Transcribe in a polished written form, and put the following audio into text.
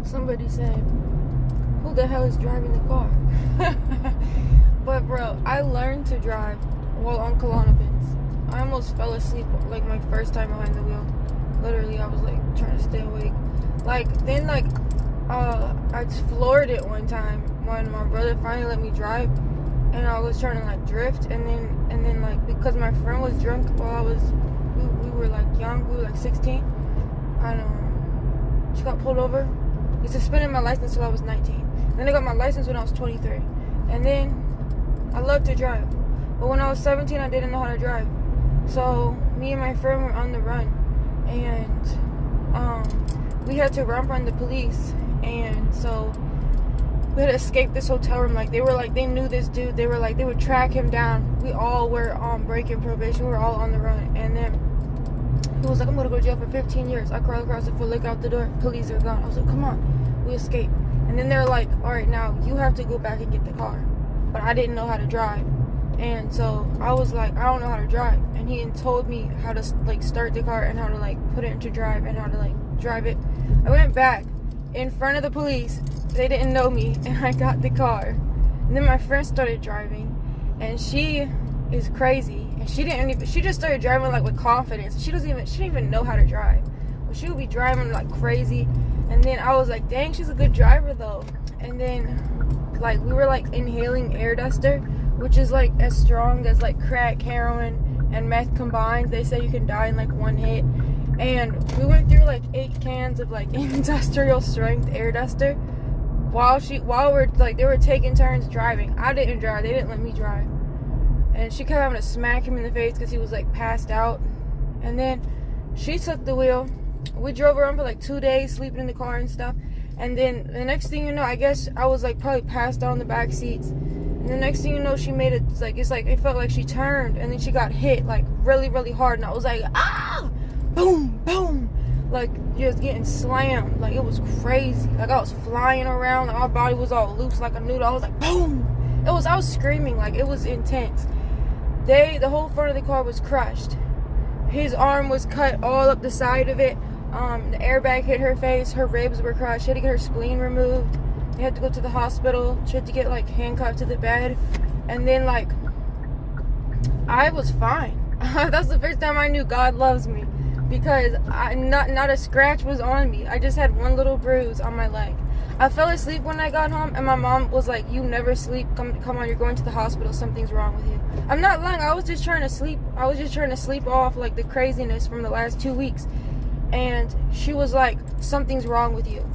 Somebody said, who the hell is driving the car? But bro, I learned to drive while on Klonopins. I almost fell asleep like my first time behind the wheel. Literally, I was like trying to stay awake. I floored it one time when my brother finally let me drive, and I was trying to like drift, and then like because my friend was drunk while we were like young, we were like 16, and she got pulled over. He suspended my license till I was 19. Then I got my license when I was 23, and then I loved to drive, but when I was 17, I didn't know how to drive. So me and my friend were on the run, and we had to run from the police, and so we had to escape this hotel room. Like they knew this dude. They would track him down. We all were on break-in probation. We were all on the run, and then he was like, I'm gonna go to jail for 15 years. I crawled across the foot, look out the door. Police are gone. I was like, come on, we escaped. And then they're like, all right, now you have to go back and get the car. But I didn't know how to drive, and so I was like, I don't know how to drive. And he told me how to like start the car and how to like put it into drive and how to like drive it. I went back in front of the police. They didn't know me, and I got the car. And then my friend started driving, and she is crazy, and she just started driving like with confidence. She didn't even know how to drive, but she would be driving like crazy. And then I was like, dang, she's a good driver though. And then like we were like inhaling air duster, which is like as strong as like crack, heroin, and meth combined. They say you can die in like one hit. And we went through like 8 cans of like industrial strength air duster while they were taking turns driving. I didn't drive. They didn't let me drive. And she kept having to smack him in the face because he was like passed out. And then she took the wheel. We drove around for like 2 days, sleeping in the car and stuff. And then the next thing you know, I guess I was like probably passed out in the back seats. And the next thing you know, she made it like it felt like she turned, and then she got hit like really, really hard. And I was like, ah! Boom, boom, like just getting slammed. Like it was crazy. Like I was flying around, like my body was all loose like a noodle. I was like, boom. I was screaming, like it was intense. The whole front of the car was crushed. His arm was cut all up the side of it. The airbag hit her face. Her ribs were crushed. She had to get her spleen removed. They had to go to the hospital. She had to get like handcuffed to the bed. And then like I was fine. That's the first time I knew God loves me, because not a scratch was on me. I just had one little bruise on my leg. I fell asleep when I got home, and my mom was like, you never sleep. Come on, you're going to the hospital. Something's wrong with you. I'm not lying. I was just trying to sleep. I was just trying to sleep off like the craziness from the last 2 weeks. And she was like, something's wrong with you.